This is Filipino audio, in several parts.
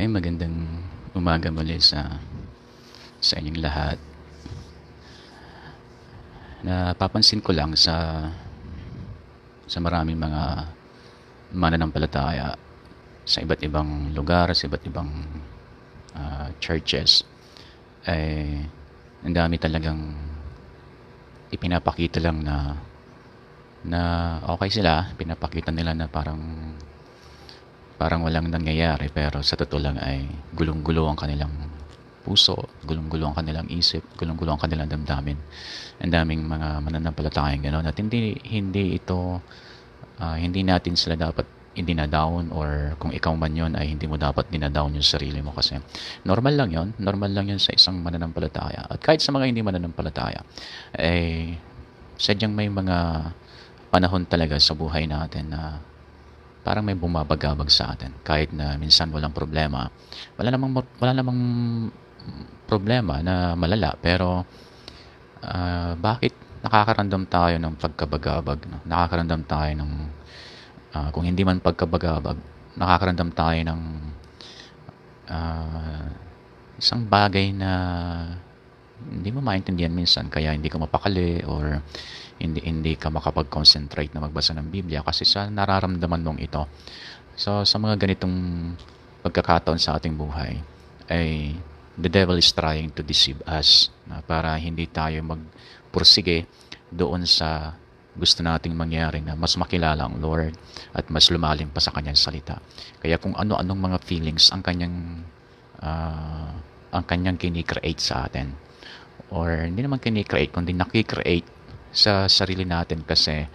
Magandang umaga muli sa inyong lahat. Napapansin ko lang sa maraming mga mananampalataya sa iba't ibang lugar, sa iba't ibang churches, ay ang dami talagang ipinapakita lang na okay sila, pinapakita nila na parang walang nangyayari, pero sa totoo lang ay gulong-gulo ang kanilang puso, gulong-gulo ang kanilang isip, gulong-gulo ang kanilang damdamin. Ang daming mga mananampalatayang gano'n at hindi natin sila dapat dinadawn, or kung ikaw man yon ay hindi mo dapat dinadown yung sarili mo, kasi normal lang yon sa isang mananampalataya. At kahit sa mga hindi mananampalataya, ay sadyang may mga panahon talaga sa buhay natin na parang may bumabagabag sa atin. Kahit na minsan walang problema, wala namang problema na malala, pero bakit nakakaramdam tayo ng pagkabagabag, no? Nakakaramdam tayo ng kung hindi man pagkabagabag, nakakaramdam tayo ng ah, isang bagay na hindi mo maintindihan minsan, kaya hindi ka mapakali, or hindi ka makapag-concentrate na magbasa ng Biblia kasi sa nararamdaman mong ito. So sa mga ganitong pagkakataon sa ating buhay, ay the devil is trying to deceive us, para hindi tayo magpursige doon sa gusto nating mangyari, na mas makilala ang Lord at mas lumalim pa sa kanyang salita. Kaya kung ano-anong mga feelings ang kanyang kini-create sa atin, or hindi naman kini-create kundi naki-create sa sarili natin, kasi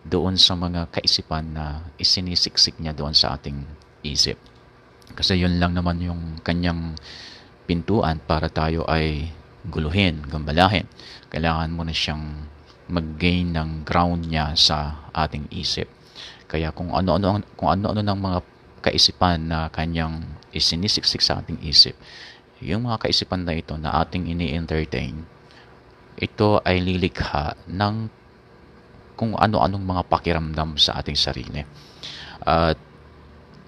doon sa mga kaisipan na isinisiksik niya doon sa ating isip. Kasi yun lang naman yung kanyang pintuan para tayo ay guluhin, gambalahin. Kailangan mo na siyang mag-gain ng ground niya sa ating isip. Kaya kung ano-ano ng mga kaisipan na kanyang isinisiksik sa ating isip, yung mga kaisipan na ito na ating ini-entertain, ito ay lilikha ng kung ano-anong mga pakiramdam sa ating sarili. At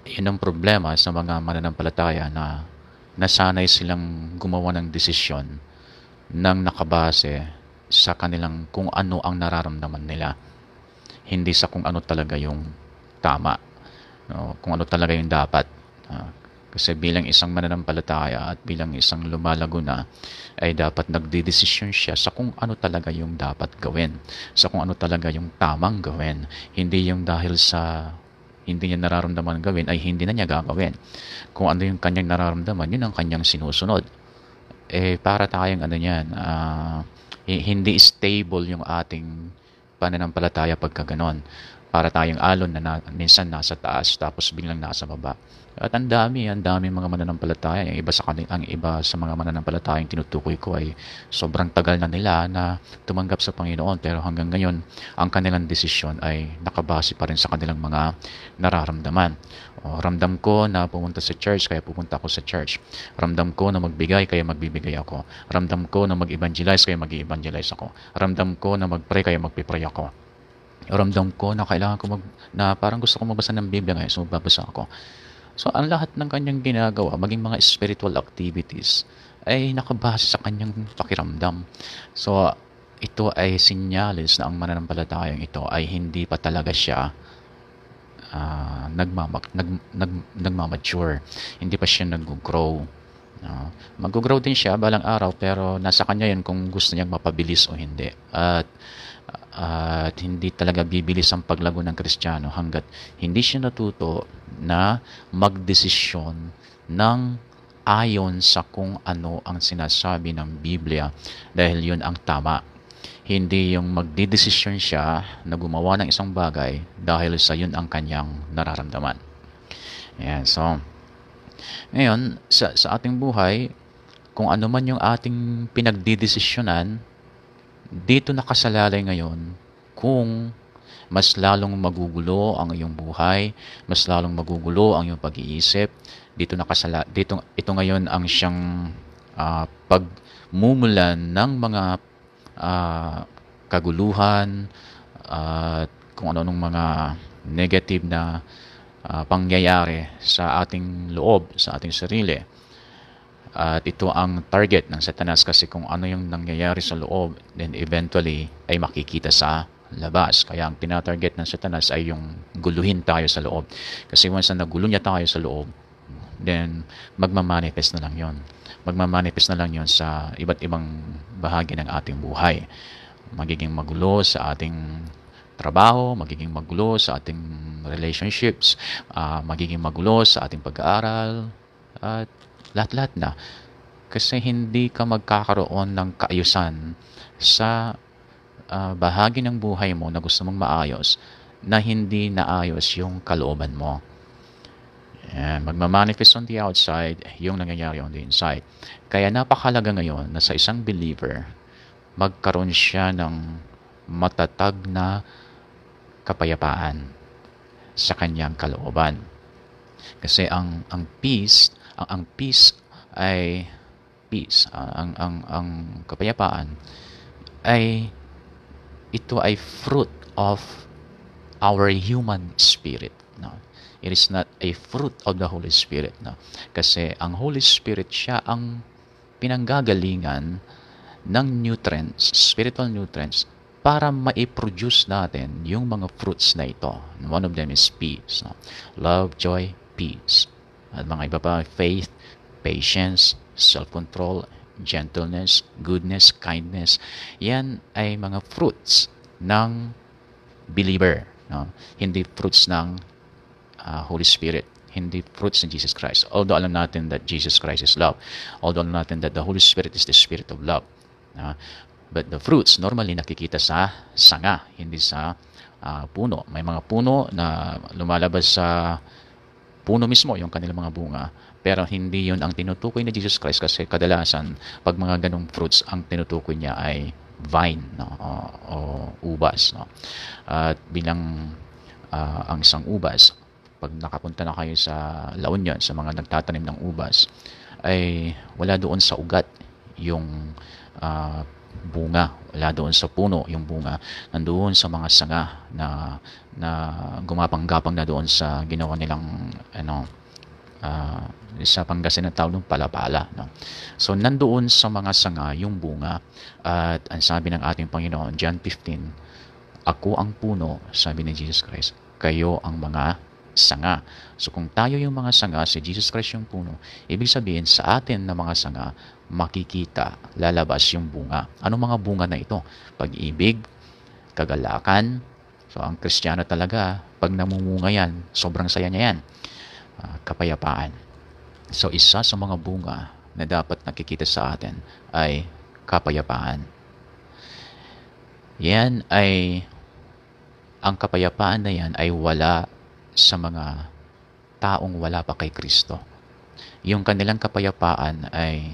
yun ang problema sa mga mananampalataya, na nasanay silang gumawa ng desisyon nang nakabase sa kanilang kung ano ang nararamdaman nila, hindi sa kung ano talaga yung tama, no? Kung ano talaga yung dapat. Kasi bilang isang mananampalataya at bilang isang lumalago na, ay dapat nagdedesisyon siya sa kung ano talaga yung dapat gawin, sa kung ano talaga yung tamang gawin. Hindi yung dahil sa hindi niya nararamdaman gawin ay hindi na niya gagawin. Kung ano yung kanyang nararamdaman, yun ang kanyang sinusunod. Para tayong hindi stable yung ating pananampalataya pagka ganon. Para tayong alon na minsan nasa taas tapos biglang nasa baba. At ang dami mga mananampalataya. Ang iba sa mga mananampalataya yung tinutukoy ko ay sobrang tagal na nila na tumanggap sa Panginoon, pero hanggang ngayon ang kanilang desisyon ay nakabase pa rin sa kanilang mga nararamdaman. Ramdam ko na pumunta sa church, kaya pupunta ako sa church. Ramdam ko na magbigay, kaya magbibigay ako. Ramdam ko na mag-evangelize, kaya mag-evangelize ako. Ramdam ko na mag-pray, kaya mag-pray ako. Ramdam ko na na parang gusto ko magbasa ng Biblia ngayon, so magbabasa ako. So ang lahat ng kanyang ginagawa, maging mga spiritual activities, ay nakabase sa kanyang pakiramdam. So ito ay sinyalis na ang mananampalatayang ito ay hindi pa talaga siya nagmamature. Hindi pa siya nag-grow. Mag-grow din siya balang araw, pero nasa kanya yun kung gusto niyang mapabilis o hindi. At hindi talaga bibilis ang paglago ng Kristiyano hanggat hindi siya natuto na magdesisyon ng ayon sa kung ano ang sinasabi ng Biblia, dahil yun ang tama. Hindi yung magdidesisyon siya na gumawa ng isang bagay dahil sa yun ang kanyang nararamdaman. Ayan, so ngayon sa ating buhay, kung ano man yung ating pinagdidesisyonan, dito nakasalalay ngayon kung mas lalong magugulo ang iyong buhay, mas lalong magugulo ang iyong pag-iisip. Ito ngayon ang siyang pagmumulan ng mga kaguluhan at kung ano-anong mga negative na pangyayari sa ating loob, sa ating sarili. At ito ang target ng Satanas kasi kung ano yung nangyayari sa loob, then eventually ay makikita sa labas. Kaya ang tinatarget ng Satanas ay yung guluhin tayo sa loob. Kasi once na nagulo niya tayo sa loob, then magmamanifest na lang yon. Magmamanifest na lang yon sa iba't ibang bahagi ng ating buhay. Magiging magulo sa ating trabaho, magiging magulo sa ating relationships, magiging magulo sa ating pag-aaral, at lahat-lahat na. Kasi hindi ka magkakaroon ng kaayusan sa bahagi ng buhay mo na gusto mong maayos na hindi naayos yung kalooban mo. And magmamanifest on the outside yung nangyayari on the inside. Kaya napakalaga ngayon na sa isang believer, magkaroon siya ng matatag na kapayapaan sa kanyang kalooban. Kasi ang peace ay peace, ang kapayapaan ay ito ay fruit of our human spirit, no? It is not a fruit of the Holy Spirit, no? Kasi ang Holy Spirit siya ang pinanggagalingan ng nutrients, spiritual nutrients, para ma-produce natin yung mga fruits na ito. One of them is peace, no? Love, joy, peace. At mga iba pa, faith, patience, self-control, gentleness, goodness, kindness. Yan ay mga fruits ng believer, no? Hindi fruits ng Holy Spirit. Hindi fruits ng Jesus Christ. Although alam natin that Jesus Christ is love. Although alam natin that the Holy Spirit is the Spirit of love. But the fruits normally nakikita sa sanga, hindi sa puno. May mga puno na lumalabas sa puno mismo yung kanilang mga bunga, pero hindi yun ang tinutukoy ni Jesus Christ kasi kadalasan pag mga ganong fruits ang tinutukoy niya ay vine, no? O ubas, no? At bilang ang isang ubas, pag nakapunta na kayo sa La Union, sa mga nagtatanim ng ubas, ay wala doon sa ugat yung bunga, wala doon sa puno yung bunga, nandoon sa mga sanga na gumapang-gapang na doon sa ginawa nilang sa Pangasinan tawag ng palapala, no? So nandoon sa mga sanga yung bunga, at ang sabi ng ating Panginoon, John 15, ako ang puno, sabi ni Jesus Christ, kayo ang mga sanga. So kung tayo yung mga sanga, si Jesus Christ yung puno, ibig sabihin sa atin na mga sanga, makikita, lalabas yung bunga. Anong mga bunga na ito? Pag-ibig, kagalakan. So ang Kristiyano talaga, pag namumunga yan, sobrang saya niya yan. Kapayapaan. So isa sa mga bunga na dapat nakikita sa atin ay kapayapaan. Yan ay, ang kapayapaan na yan ay wala sa mga taong wala pa kay Kristo. Yung kanilang kapayapaan ay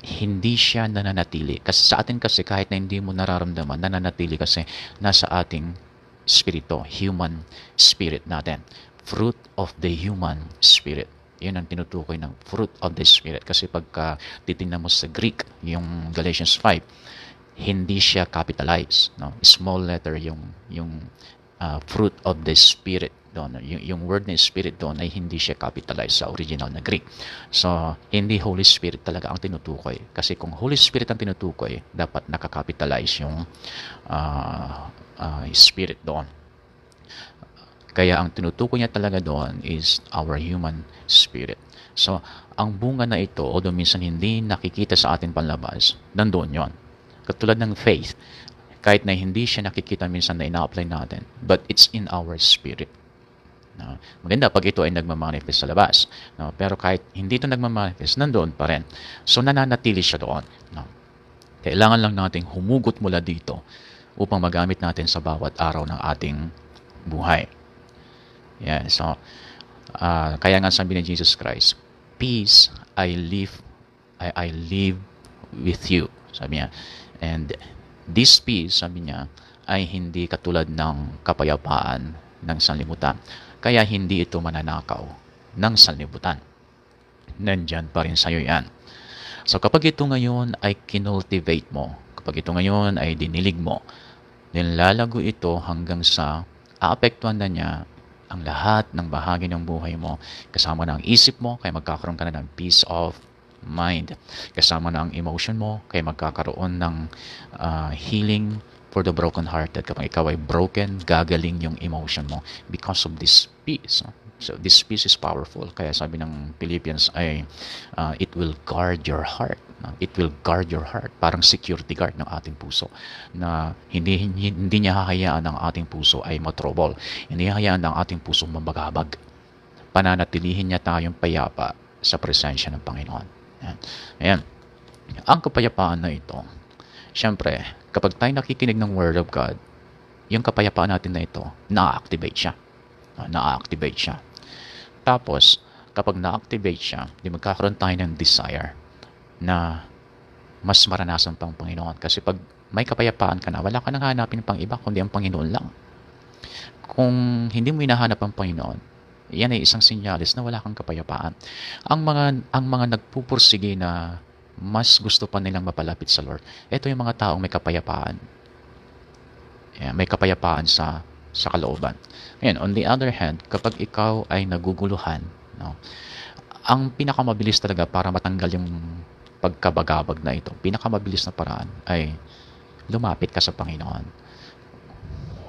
hindi siya nananatili. Kasi sa atin kasi kahit na hindi mo nararamdaman, nananatili kasi nasa ating spirito, human spirit natin. Fruit of the human spirit. Yun ang tinutukoy ng fruit of the spirit. Kasi pagka titingnan mo sa Greek, yung Galatians 5, hindi siya capitalized, no? Small letter yung fruit of the spirit doon. Yung word na spirit doon ay hindi siya capitalized sa original na Greek. So, hindi Holy Spirit talaga ang tinutukoy. Kasi kung Holy Spirit ang tinutukoy, dapat nakakapitalize yung spirit doon. Kaya ang tinutukoy niya talaga doon is our human spirit. So, ang bunga na ito, although minsan hindi nakikita sa ating panlabas, nandoon yon. Katulad ng faith, kahit na hindi siya nakikita minsan na ina-apply natin, but it's in our spirit. No? Maganda pag ito ay nagmamanifest sa labas. No? Pero kahit hindi ito nagmamanifest, nandoon pa rin. So nananatili siya doon. No? Kailangan lang nating humugot mula dito upang magamit natin sa bawat araw ng ating buhay. Yeah, so kaya nga sabi ni Jesus Christ, peace I live with you, sabi niya. And this peace, sabi niya, ay hindi katulad ng kapayapaan ng sanlibutan. Kaya hindi ito mananakaw ng sanlibutan. Nandyan pa rin sa'yo yan. So kapag ito ngayon ay kinultivate mo, kapag ito ngayon ay dinilig mo, then lalago ito hanggang sa aapektuhan na niya ang lahat ng bahagi ng buhay mo. Kasama na ang isip mo, kaya magkakaroon ka na ng peace of mind. Kasama na ang emotion mo, kaya magkakaroon ng healing for the broken-hearted. Kapag ikaw ay broken, gagaling yung emotion mo because of this peace. So this peace is powerful. Kaya sabi ng Philippians ay it will guard your heart. It will guard your heart. Parang security guard ng ating puso na hindi niya hahayaan ng ating puso ay matrouble. Hindi hahayaan ng ating puso mabagabag. Pananatilihin niya tayong payapa sa presensya ng Panginoon. Ayan. Ang kapayapaan na ito, syempre, kapag tayo nakikinig ng Word of God, yung kapayapaan natin na ito, na-activate siya. Na-activate siya. Tapos, kapag na-activate siya, di magkakaroon tayo ng desire na mas maranasan pang Panginoon. Kasi pag may kapayapaan ka na, wala ka nang hanapin pang iba, kundi ang Panginoon lang. Kung hindi mo hinahanap ang Panginoon, yan ay isang sinyalis na wala kang kapayapaan. Ang mga nagpupursige na mas gusto pa nilang mapalapit sa Lord, ito yung mga taong may kapayapaan. May kapayapaan sa kalooban. Ngayon, on the other hand, kapag ikaw ay naguguluhan, no, ang pinakamabilis talaga para matanggal yung pagkabagabag na ito, pinakamabilis na paraan ay lumapit ka sa Panginoon.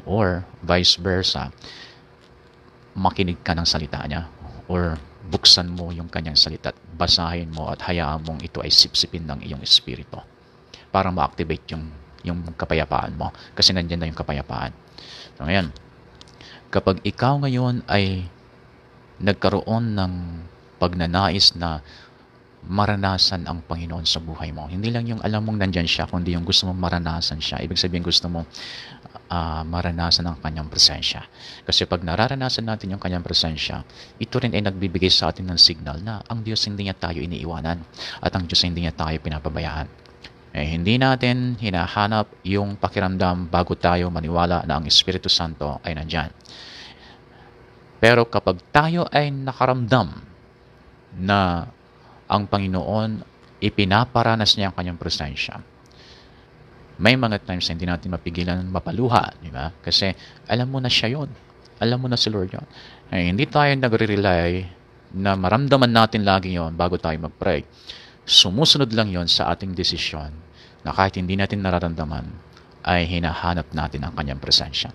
Or vice versa, makinig ka ng salita niya. Or buksan mo yung kanyang salita at basahin mo at hayaan mong ito ay sipsipin ng iyong espiritu para ma-activate yung kapayapaan mo. Kasi nandiyan na yung kapayapaan. So, ngayon, kapag ikaw ngayon ay nagkaroon ng pagnanais na maranasan ang Panginoon sa buhay mo, hindi lang yung alam mong nandyan siya, kundi yung gusto mong maranasan siya. Ibig sabihin, gusto mo maranasan ang kanyang presensya. Kasi pag nararanasan natin yung kanyang presensya, ito rin ay nagbibigay sa atin ng signal na ang Diyos hindi niya tayo iniiwanan at ang Diyos hindi niya tayo pinapabayaan. Hindi natin hinahanap yung pakiramdam bago tayo maniwala na ang Espiritu Santo ay nandyan. Pero kapag tayo ay nakaramdam na ang Panginoon ipinaparanas niya ang kanyang presensya, may mga times na hindi natin mapigilan mapaluha, di ba? Kasi alam mo na siya yun. Alam mo na si Lord yun. Hindi tayo nagre-rely na maramdaman natin lagi yon bago tayo mag-pray. Sumusunod lang yon sa ating desisyon na kahit hindi natin nararamdaman, ay hinahanap natin ang kanyang presensya.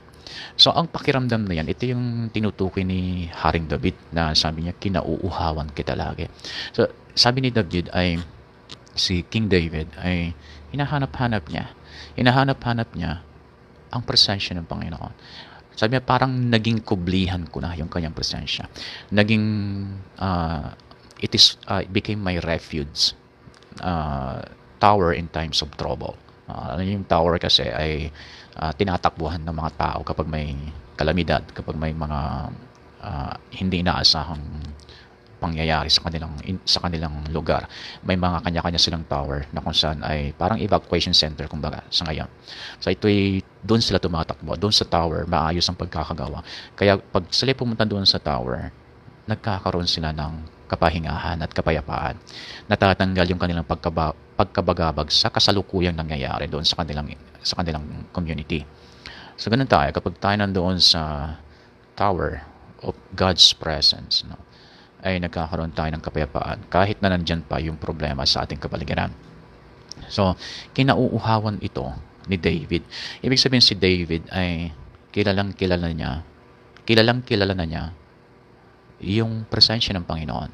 So, ang pakiramdam na yan, ito yung tinutukoy ni Haring David na sabi niya, kinauuhawan kita lagi. So, sabi ni David ay, si King David ay hinahanap-hanap niya ang presensya ng Panginoon. Sabi niya, parang naging kublihan ko na yung kanyang presensya. Naging, it became my refuge, tower in times of trouble. Yung tower kasi ay tinatakbuhan ng mga tao kapag may kalamidad, kapag may mga hindi inaasahang pangyayari sa kanilang lugar. May mga kanya-kanya silang tower na kung saan ay parang evacuation center kumbaga sa ngayon. So ito'y doon sila tumatakbo. Doon sa tower, maayos ang pagkakagawa. Kaya pag sila pumunta doon sa tower, nagkakaroon sila ng kapahingahan at kapayapaan. Natatanggal yung kanilang pagkabagabag sa kasalukuyang nangyayari doon sa kanilang community. So ganun tayo, kapag tayo nandoon sa tower of God's presence, no, ay nagkakaroon tayo ng kapayapaan kahit na nandyan pa yung problema sa ating kapaligiran. So, kinauuhawan ito ni David. Ibig sabihin si David ay kilalang kilala na niya yung presensya ng Panginoon.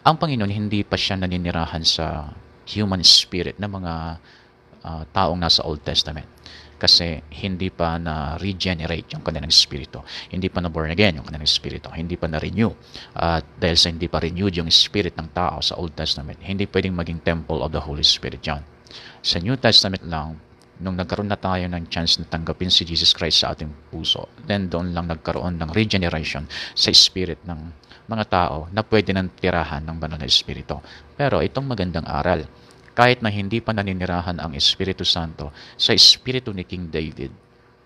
Ang Panginoon hindi pa siya naninirahan sa human spirit ng mga taong nasa Old Testament. Kasi hindi pa na-regenerate yung kanilang spirito. Hindi pa na-born again yung kanilang spirito. Hindi pa na-renew. Dahil sa hindi pa renewed yung spirit ng tao sa Old Testament, hindi pwedeng maging temple of the Holy Spirit yan. Sa New Testament lang, nung nagkaroon na tayo ng chance na tanggapin si Jesus Christ sa ating puso, then doon lang nagkaroon ng regeneration sa spirit ng mga tao na pwede nang tirahan ng banal na espiritu. Pero itong magandang aral, kahit na hindi pa naninirahan ang Espiritu Santo, sa espiritu ni King David,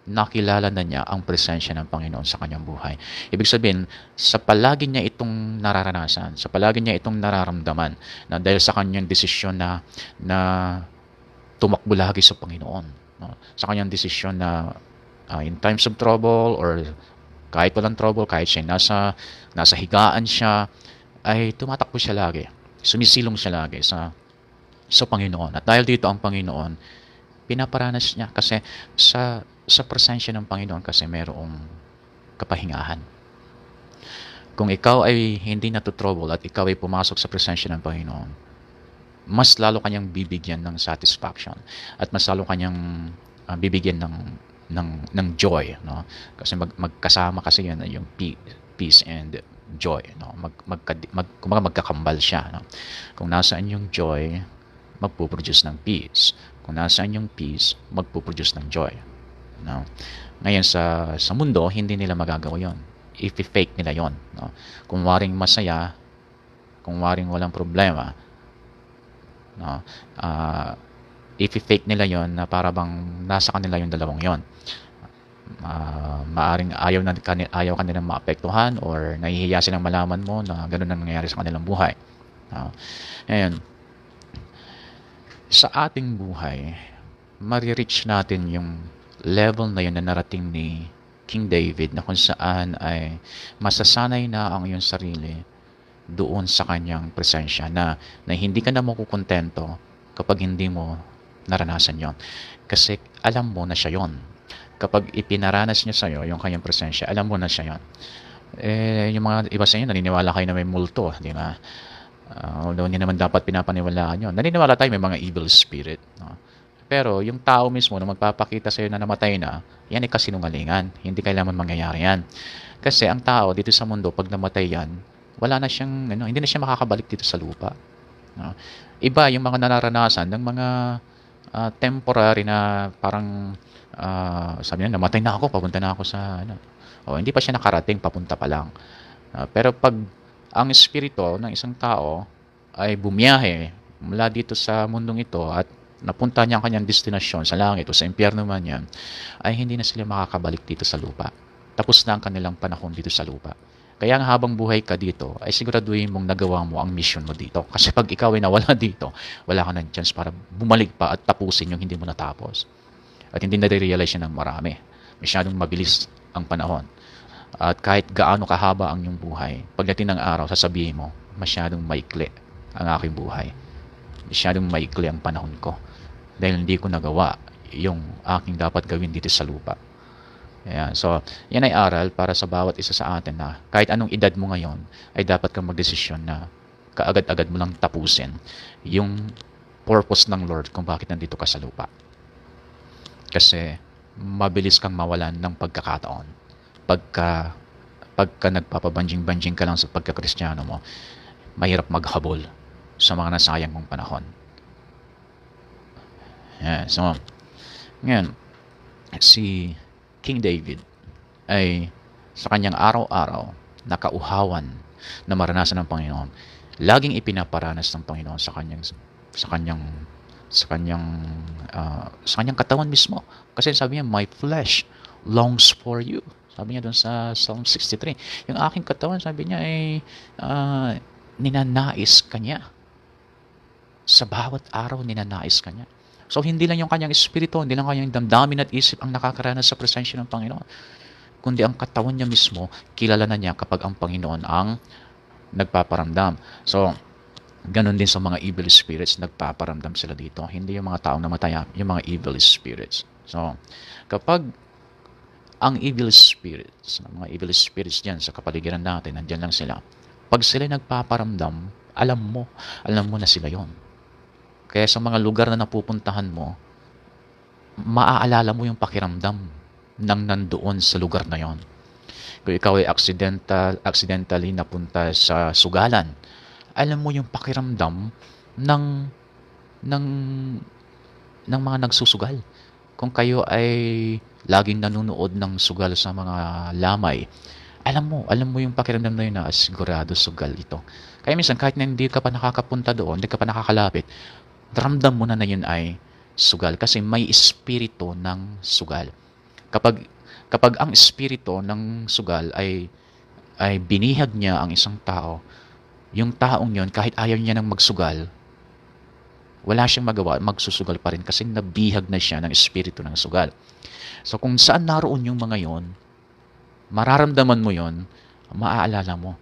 nakilala na niya ang presensya ng Panginoon sa kanyang buhay. Ibig sabihin, sa palagi niya itong nararanasan, sa palagi niya itong nararamdaman, na dahil sa kanyang desisyon na tumakbo lagi sa Panginoon, no? Sa kanyang desisyon na in times of trouble or Kahit walang trouble, kahit siya nasa higaan siya, ay tumatakbo siya lagi. Sumisilong siya lagi sa Panginoon. At dahil dito ang Panginoon, pinaparanas niya kasi sa presensya ng Panginoon kasi merong kapahingahan. Kung ikaw ay hindi natutrouble at ikaw ay pumasok sa presensya ng Panginoon, mas lalo kanyang bibigyan ng satisfaction at mas lalo kanyang bibigyan ng joy, no? Kasi magkasama kasi yan yung peace and joy, no? Magkakambal siya, no? Kung nasaan yung joy, magpo-produce ng peace. Kung nasaan yung peace, magpo-produce ng joy, no? Ngayon sa mundo, hindi nila magagawa 'yon. I-fake nila 'yon, no? Kung waring masaya, kung waring walang problema, no? I-fake nila 'yon na para bang nasa kanila yung dalawang 'yon. Maaring ayaw kanilang maapektuhan or nahihiya silang malaman mo na gano'n ang nangyayari sa kanilang buhay. Ngayon, sa ating buhay, marireach natin yung level na yun na narating ni King David na kung saan ay masasanay na ang iyong sarili doon sa kanyang presensya na hindi ka na makukontento kapag hindi mo naranasan yon. Kasi alam mo na siya yon. Kapag ipinaranas niya sa'yo yung kanyang presensya, alam mo na siya yon. Yung mga iba sa inyo, naniniwala kayo na may multo, di ba? Although hindi naman dapat pinapaniwalaan yun. Naniniwala tayo may mga evil spirit, no? Pero yung tao mismo na magpapakita sa iyo na namatay na, yan ay kasinungalingan. Hindi kailangan mangyayari yan. Kasi ang tao dito sa mundo, pag namatay yan, wala na siyang, hindi na siya makakabalik dito sa lupa. No? Iba yung mga nararanasan ng mga temporary na parang, sabi niya, namatay na ako, papunta na ako sa, hindi pa siya nakarating, papunta pa lang. Pero pag ang espiritu ng isang tao ay bumiyahe mula dito sa mundong ito at napunta niya ang kanyang destinasyon sa langit o sa impyerno man yan, ay hindi na sila makakabalik dito sa lupa. Tapos na ang kanilang panahon dito sa lupa. Kaya nga habang buhay ka dito, ay siguraduhin mong nagawa mo ang mission mo dito. Kasi pag ikaw ay nawala dito, wala ka ng chance para bumalik pa at tapusin yung hindi mo natapos. At hindi na-realize yan ng marami. Masyadong mabilis ang panahon. At kahit gaano kahaba ang iyong buhay, pagdating ng araw, sasabihin mo, masyadong maikli ang aking buhay. Masyadong maikli ang panahon ko. Dahil hindi ko nagawa yung aking dapat gawin dito sa lupa. Ayan. So, yan ay aral para sa bawat isa sa atin na kahit anong edad mo ngayon, ay dapat kang magdesisyon na kaagad-agad mo lang tapusin yung purpose ng Lord kung bakit nandito ka sa lupa. Kasi, mabilis kang mawalan ng pagkakataon. Pagka nagpapabanjing-banjing ka lang sa pagkakristyano mo, mahirap maghabol sa mga nasayang mong panahon. Yeah, so, ngayon, si King David ay sa kanyang araw-araw na kauhawan na maranasan ng Panginoon, laging ipinaparanas ng Panginoon sa kanyang katawan mismo. Kasi sabi niya, my flesh longs for you. Sabi niya doon sa Psalm 63. Yung aking katawan, sabi niya, ay ninanais kanya. Sa bawat araw, ninanais kanya. So, hindi lang yung kanyang espiritu, hindi lang kanyang damdamin at isip ang nakakaranas sa presensya ng Panginoon. Kundi ang katawan niya mismo, kilala na niya kapag ang Panginoon ang nagpaparamdam. So, ganun din sa mga evil spirits, nagpaparamdam sila dito. Hindi yung mga taong namatay, yung mga evil spirits. So, kapag ang evil spirits, mga evil spirits dyan sa kapaligiran natin, nandyan lang sila. Pag sila nagpaparamdam, alam mo na sila yon. Kaya sa mga lugar na napupuntahan mo, maaalala mo yung pakiramdam ng nandoon sa lugar na yon. Kung ikaw ay accidentally napunta sa sugalan, alam mo yung pakiramdam ng mga nagsusugal. Kung kayo ay laging nanonood ng sugal sa mga lamay, alam mo yung pakiramdam na yun na sigurado sugal ito. Kaya minsan kahit na hindi ka pa nakakapunta doon, hindi ka pa nakakalapit, ramdam mo na yun ay sugal kasi may espiritu ng sugal. Kapag ang espiritu ng sugal ay binihag niya ang isang tao, yung taong yon kahit ayaw niya nang magsugal, wala siyang magawa, magsusugal pa rin kasi nabihag na siya ng espiritu ng sugal. So kung saan naroon yung mga yon, mararamdaman mo yon, maaalala mo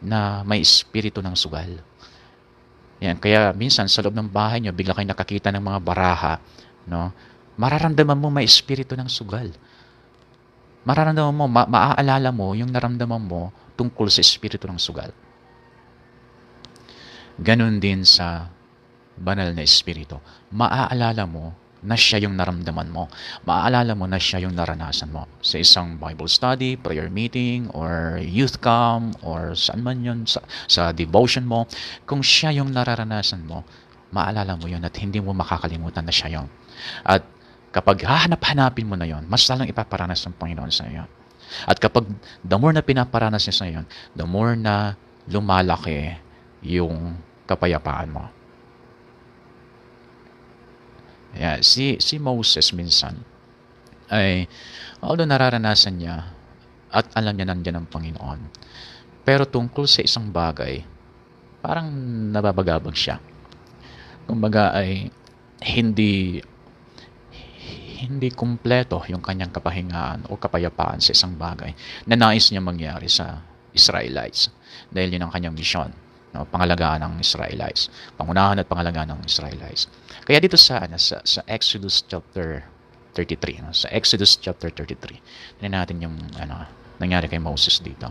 na may espiritu ng sugal. Yan, kaya minsan sa loob ng bahay nyo, bigla kayo nakakita ng mga baraha, no? Mararamdaman mo may espiritu ng sugal. Mararamdaman mo, maaalala mo yung naramdaman mo tungkol sa espiritu ng sugal. Ganon din sa banal na espiritu. Maaalala mo na siya yung naramdaman mo. Maaalala mo na siya yung naranasan mo. Sa isang Bible study, prayer meeting, or youth camp, or saan man yun, sa devotion mo, kung siya yung nararanasan mo, maalala mo yun at hindi mo makakalimutan na siya yun. At kapag hahanap-hanapin mo na yun, mas lalang ipaparanas ng Panginoon sa iyo. At kapag the more na pinaparanas niya sa iyo, the more na lumalaki yung kapayapaan mo. Yeah, si Moses minsan ay although nararanasan niya at alam niya nandiyan ang Panginoon, pero tungkol sa isang bagay, parang nababagabag siya. Kumbaga ay hindi kumpleto yung kanyang kapahingaan o kapayapaan sa isang bagay na nais niya mangyari sa Israelites dahil yun ang kanyang misyon. No, pangalagaan ng Israelites, pangunahan at pangalagaan ng Israelites. Kaya dito sa Exodus chapter 33, no, sa Exodus chapter 33, tingnan natin yung nangyari kay Moses dito.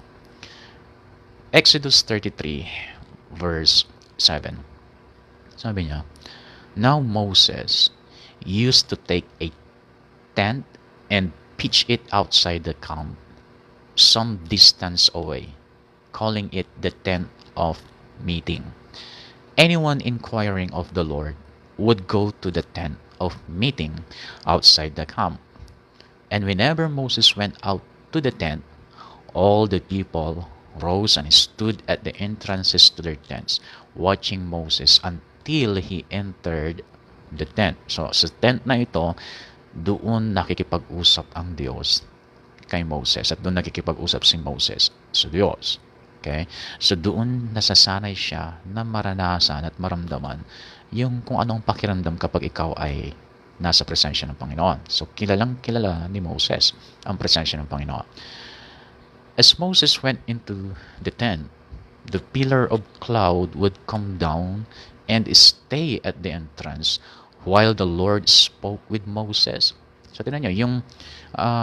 Exodus 33 verse 7. Sabi niya, "Now Moses used to take a tent and pitch it outside the camp, some distance away, calling it the tent of meeting. Anyone inquiring of the Lord would go to the tent of meeting outside the camp. And whenever Moses went out to the tent, all the people rose and stood at the entrances to their tents, watching Moses until he entered the tent." So sa tent na ito, doon nakikipag-usap ang Diyos kay Moses at doon nakikipag-usap si Moses sa Diyos. Okay? So doon nasasanay siya na maranasan at maramdaman yung kung anong pakiramdam kapag ikaw ay nasa presensya ng Panginoon. So kilalang kilala ni Moses ang presensya ng Panginoon. As Moses went into the tent, the pillar of cloud would come down and stay at the entrance while the Lord spoke with Moses. So tingnan nyo, yung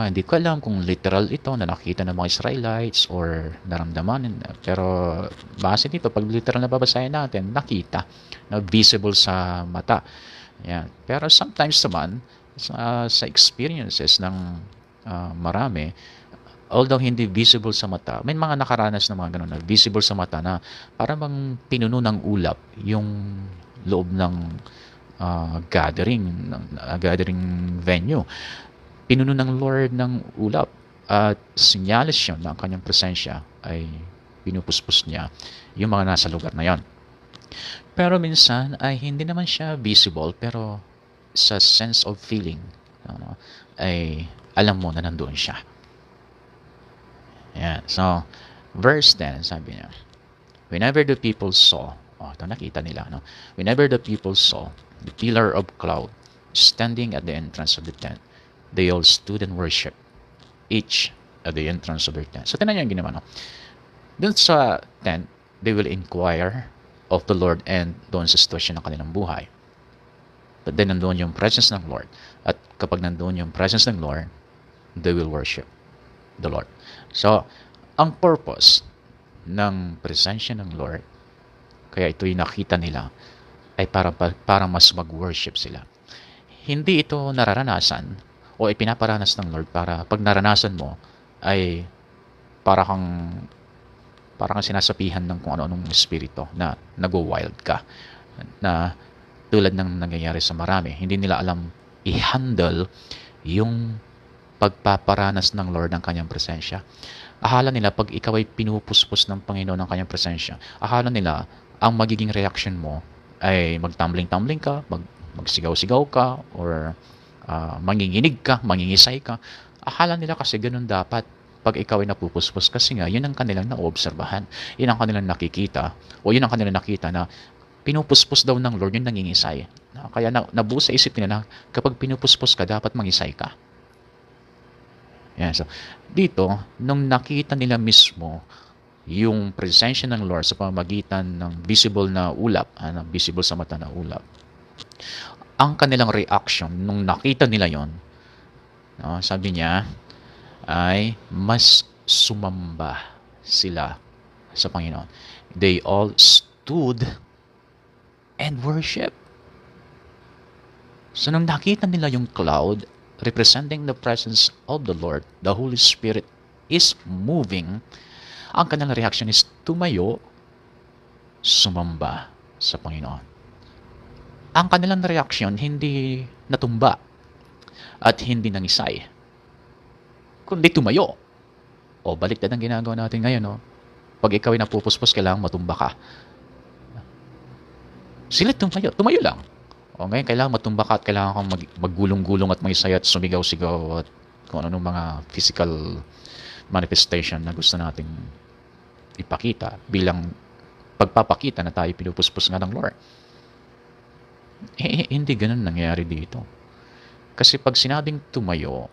hindi ko alam kung literal ito na nakita ng mga Israelites or naramdaman, pero base dito, pag literal na babasahin natin, nakita, na visible sa mata. Yan. Pero sometimes naman, sa experiences ng marami, although hindi visible sa mata, may mga nakaranas ng mga ganun na visible sa mata na parang bang pinuno ng ulap yung loob ng gathering venue. Pinuno ng Lord ng ulap at sinyalis yun na ang kanyang presensya ay pinupuspos niya yung mga nasa lugar na yon. Pero minsan ay hindi naman siya visible, pero sa sense of feeling ay alam mo na nandoon siya. Yan. So verse 10, sabi niya, whenever the people saw, ito nakita nila, no? Whenever the people saw the pillar of cloud standing at the entrance of the tent, they all stood and worshiped, each at the entrance of their tent. So, tinan niyo yung ginawa, no? Doon sa tent, they will inquire of the Lord and doon sa sitwasyon ng kanilang buhay. But then, nandoon yung presence ng Lord. At kapag nandoon yung presence ng Lord, they will worship the Lord. So, ang purpose ng presensya ng Lord, kaya ito'y nakita nila, ay para mas mag-worship sila. Hindi ito nararanasan o ipinaparanas ng Lord para pag naranasan mo ay para kang sinasapihan ng kung ano-anong espiritu na nag-wild ka, na tulad ng nangyayari sa marami. Hindi nila alam i-handle yung pagpaparanas ng Lord ng kanyang presensya. Akala nila pag ikaw ay pinupuspos ng Panginoon ng kanyang presensya, akala nila ang magiging reaction mo ay magtumbling-tumbling ka, magsigaw-sigaw ka, or manginginig ka, mangingisay ka. Akala nila kasi ganun dapat pag ikaw ay napupuspos, kasi nga yun ang kanilang naobserbahan, yun ang kanilang nakikita, o yun ang kanilang nakita na pinupuspos daw ng Lord yung nangingisay. Kaya nabuo sa isip nila na kapag pinupuspos ka, dapat mangisay ka. Yan. So, dito, nung nakita nila mismo yung presensya ng Lord sa pamamagitan ng visible na ulap, visible sa mata na ulap, ang kanilang reaction nung nakita nila yon, no, sabi niya, ay mas sumamba sila sa Panginoon. They all stood and worship. So nung nakita nila yung cloud representing the presence of the Lord, the Holy Spirit is moving, ang kanilang reaction is tumayo, sumamba sa Panginoon. Ang kanilang reaction hindi natumba at hindi nangisay, kundi tumayo. O baliktad ang ginagawa natin ngayon, no? Pag ikaw ay napupuspos, kailangan matumba ka. Sila tumayo lang. O ngayon, kailangan matumba ka at kailangan kang maggulong-gulong at magisaya at sumigaw-sigaw at kung ano mga physical manifestation na gusto nating ipakita bilang pagpapakita na tayo pinupuspos nga ng Lord. Hindi ganun nangyayari dito. Kasi pag sinabing tumayo,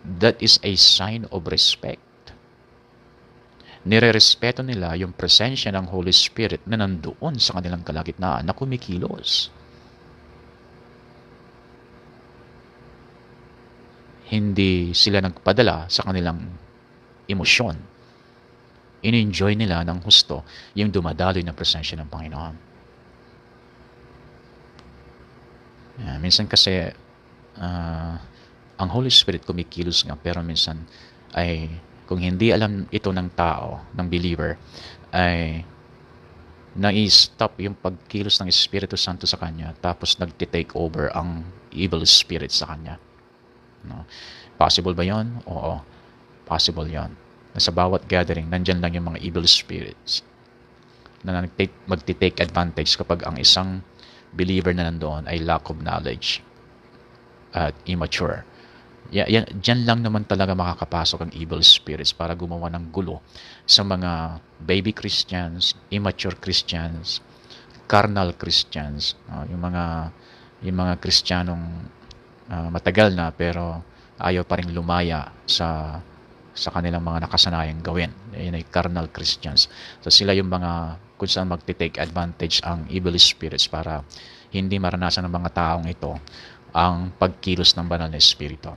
that is a sign of respect. Nire-respeto nila yung presensya ng Holy Spirit na nandoon sa kanilang kalagitnaan na kumikilos. Hindi sila nagpadala sa kanilang emosyon. In-enjoy nila ng husto yung dumadaloy na presensya ng Panginoon. Minsan kasi ang Holy Spirit kumikilos nga, pero minsan ay kung hindi alam ito ng tao, ng believer, ay na-stop yung pagkilos ng Espiritu Santo sa kanya, tapos nagtitake over ang evil spirit sa kanya. No? Possible ba yon? Oo, possible yon. Sa bawat gathering, nandyan lang yung mga evil spirits na magtitake advantage kapag ang isang believer na nandoon ay lack of knowledge at immature. Diyan lang naman talaga makakapasok ang evil spirits para gumawa ng gulo sa mga baby Christians, immature Christians, carnal Christians, yung mga Kristiyanong matagal na pero ayaw pa rin lumaya sa kanilang mga nakasanayang gawin. Yan ay carnal Christians. So sila yung mga kung saan magte-take advantage ang evil spirits para hindi maranasan ng mga taong ito ang pagkilos ng banal na espiritu.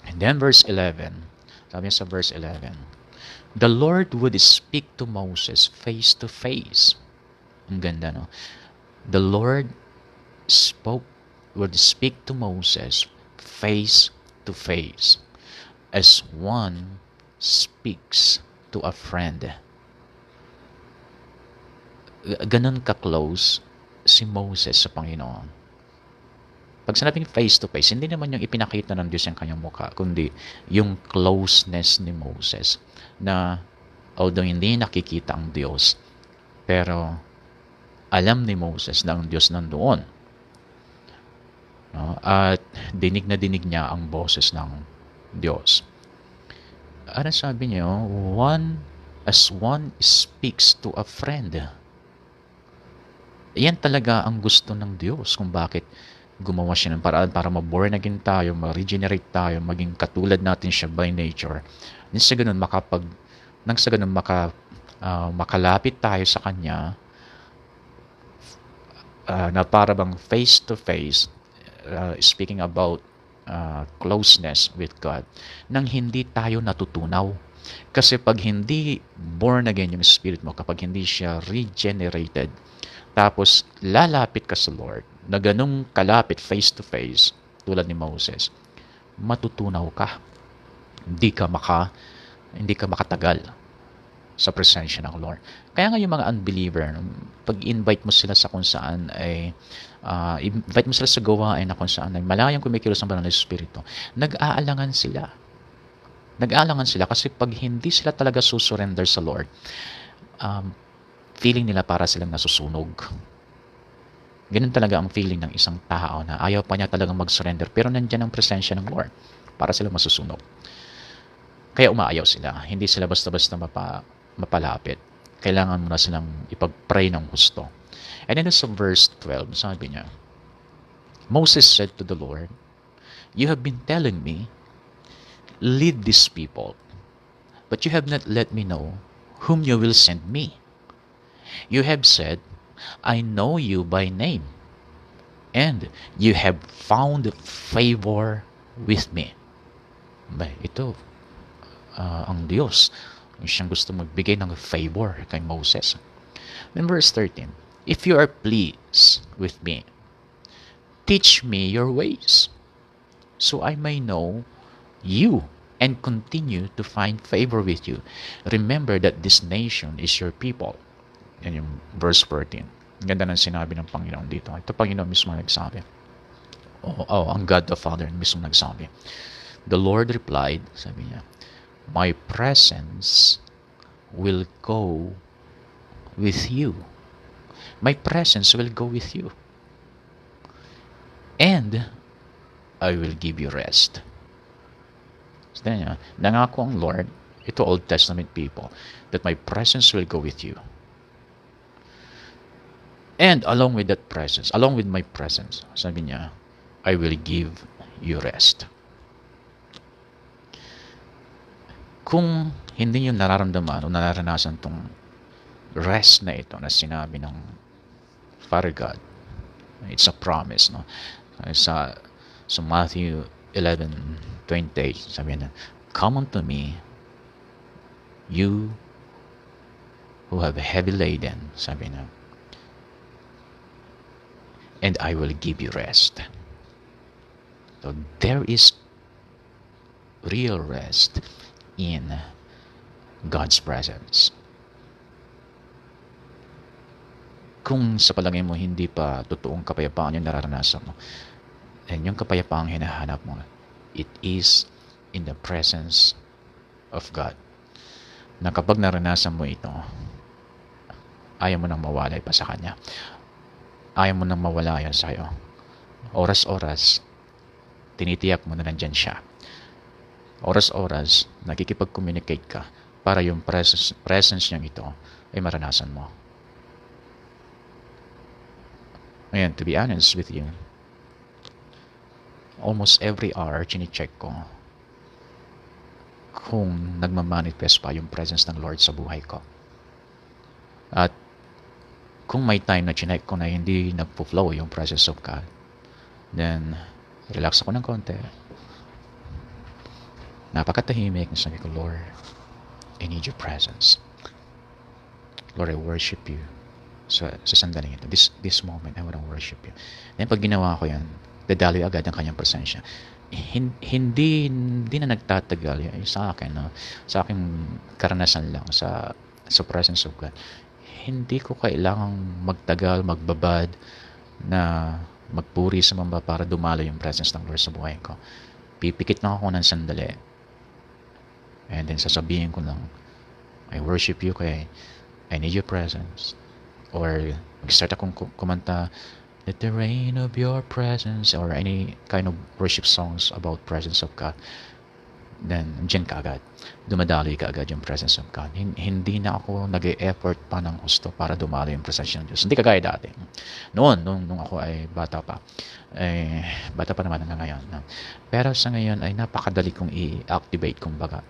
And then verse 11, sabi niya sa verse 11, the Lord would speak to Moses face to face. Ang ganda, no? The Lord would speak to Moses face to face as one speaks to a friend. Ganon ka-close si Moses sa Panginoon. Pag sinabing face to face, hindi naman yung ipinakita ng Diyos yung kanyang mukha, kundi yung closeness ni Moses na although hindi nakikita ang Diyos, pero alam ni Moses na ang Diyos nandoon. No? At dinig na dinig niya ang boses ng Diyos. Ano sabi niya? As one speaks to a friend. Yan talaga ang gusto ng Diyos kung bakit gumawa siya ng paraan para ma-born again tayo, ma-regenerate tayo, maging katulad natin siya by nature. Nang sa ganun makalapit tayo sa Kanya na para bang face to face, speaking about closeness with God, nang hindi tayo natutunaw. Kasi pag hindi born again yung spirit mo, kapag hindi siya regenerated, tapos lalapit ka sa Lord, na ganung kalapit face to face, tulad ni Moses, matutunaw ka. Hindi ka makatagal sa presensya ng Lord. Kaya nga yung mga unbeliever, pag invite mo sila sa kung saan ay invite mo sila sa gawain na kung saan ay malayang kumikilos ng banal na Espiritu, nag-aalangan sila. Nag-aalangan sila kasi pag hindi sila talaga susurrender sa Lord, feeling nila para silang nasusunog. Ganun talaga ang feeling ng isang tao na ayaw pa niya talagang mag-surrender pero nandiyan ang presensya ng Lord para sila masusunog. Kaya umaayaw sila. Hindi sila basta-basta mapalapit. Kailangan mo na silang ipag-pray ng gusto. And then sa verse 12, sabi niya, Moses said to the Lord, "You have been telling me lead these people, but you have not let me know whom you will send me. You have said, I know you by name, and you have found favor with me. Ba, ito, ang Diyos, siyang gusto magbigay ng favor kay Moses. Then verse 13, if you are pleased with me, teach me your ways, so I may know you and continue to find favor with you. Remember that this nation is your people. Yan yung verse 14. Ang ganda ng sinabi ng Panginoon dito. Ito Panginoon mismo nagsabi. Ang God the Father mismo nagsabi. The Lord replied, sabi niya, my presence will go with you. My presence will go with you. And I will give you rest. So, nangako ang Lord, ito Old Testament people, that my presence will go with you. And along with that presence, along with my presence, sabi niya, I will give you rest. Kung hindi niyo nararamdaman o nararanasan tong rest na ito na sinabi ng Father God, it's a promise, no? Sa Matthew 11:28, sabi niya, come unto me, you who have heavy laden, sabi niya, and I will give you rest. So there is real rest in God's presence. Kung sa palagay mo hindi pa totoong kapayapaan yung nararanasan mo, and yung kapayapaan hinahanap mo, it is in the presence of God. Na kapag naranasan mo ito, ayaw mo nang mawalay pa sa Kanya. Ayaw mo nang mawala yan sa'yo. Oras-oras, tinitiyak mo na nandyan siya. Oras-oras, nakikipag-communicate ka para yung presence niyang ito ay maranasan mo. Ayan, to be honest with you, almost every hour, chine-check ko kung nagmamanifest pa yung presence ng Lord sa buhay ko. At kung may time na chinek ko na hindi nagpo-flow yung presence of God, then relax ako ng konti. Napakatahimik. Sabi ko, Lord, I need your presence. Lord, I worship you. Sa sandaling ito, this moment, I want to worship you. Then pag ginawa ko yan, dadaloy agad ang kanyang presensya. Hindi na nagtatagal sa akin, no? Sa aking karanasan lang sa presence of God. Hindi ko kailangang magtagal, magbabad, na magpuri sa mamba para dumalo yung presence ng Lord sa buhay ko. Pipikit lang ako ng sandali. And then sasabihin ko lang, I worship you kaya I need your presence. Or mag-start akong kumanta, let the rain of your presence, or any kind of worship songs about presence of God. Then, dyan ka agad. Dumadaloy ka agad yung presence of God. Hindi na ako nag-e-effort pa ng gusto para dumalo yung presence ng Diyos. Hindi kagaya dati. Nung ako ay bata pa. Bata pa naman hanggang ngayon. Pero sa ngayon ay napakadali kong i-activate kumbaga.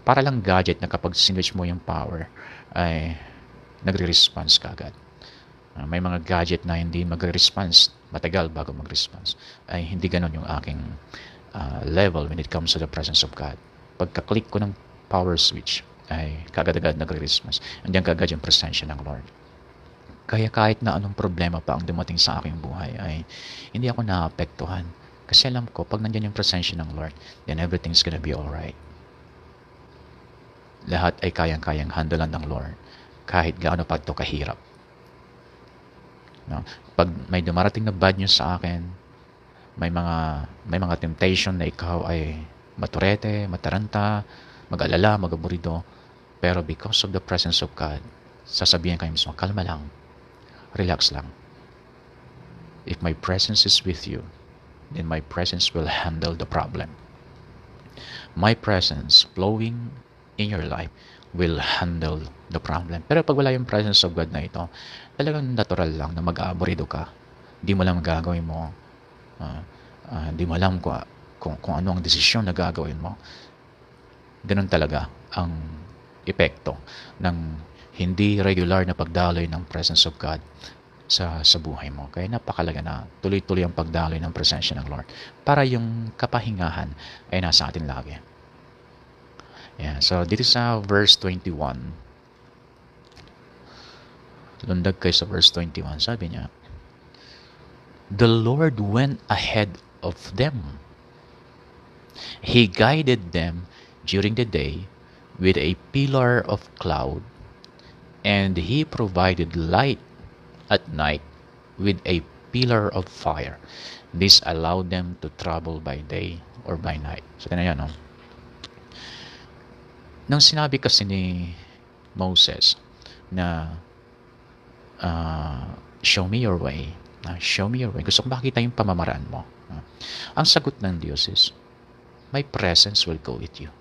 Para lang gadget na kapag sinwitch mo yung power, ay nagre-response ka agad. May mga gadget na hindi magre-response, matagal bago mag-response. Ay hindi ganon yung aking level when it comes to the presence of God. Pagka-click ko ng power switch, ay kagad-agad nagre-response. Andiyan kagad yung presensya ng Lord. Kaya kahit na anong problema pa ang dumating sa aking buhay, ay hindi ako naapektuhan. Kasi alam ko, pag nandiyan yung presensya ng Lord, then everything's gonna be alright. Lahat ay kayang-kayang handlean ng Lord. Kahit gaano pa ito kahirap. No? Pag may dumarating na bad news sa akin, may mga temptation na ikaw ay maturete, mataranta, mag-alala, mag-aburido, pero because of the presence of God, sasabihin kayo mismo, kalma lang, relax lang. If my presence is with you, then my presence will handle the problem. My presence flowing in your life will handle the problem. Pero pag wala yung presence of God na ito, talagang natural lang na mag-aaburido ka. Di mo lang magagawin mo. Di mo alam kung kung ano ang desisyon na gagawin mo. Ganun talaga ang epekto ng hindi regular na pagdaloy ng presence of God sa buhay mo. Kaya napakalaga na tuloy-tuloy ang pagdaloy ng presensya ng Lord para yung kapahingahan ay nasa atin lagi. Yeah, so dito sa verse 21, lundag kayo sa verse 21, sabi niya, "The Lord went ahead of them. He guided them during the day with a pillar of cloud, and He provided light at night with a pillar of fire. This allowed them to travel by day or by night." So, tingnan yan, no? Nang sinabi kasi ni Moses na show me your way, show me your way, gusto ko makita yung pamamaraan mo. Ang sagot ng Diyos is, my presence will go with you.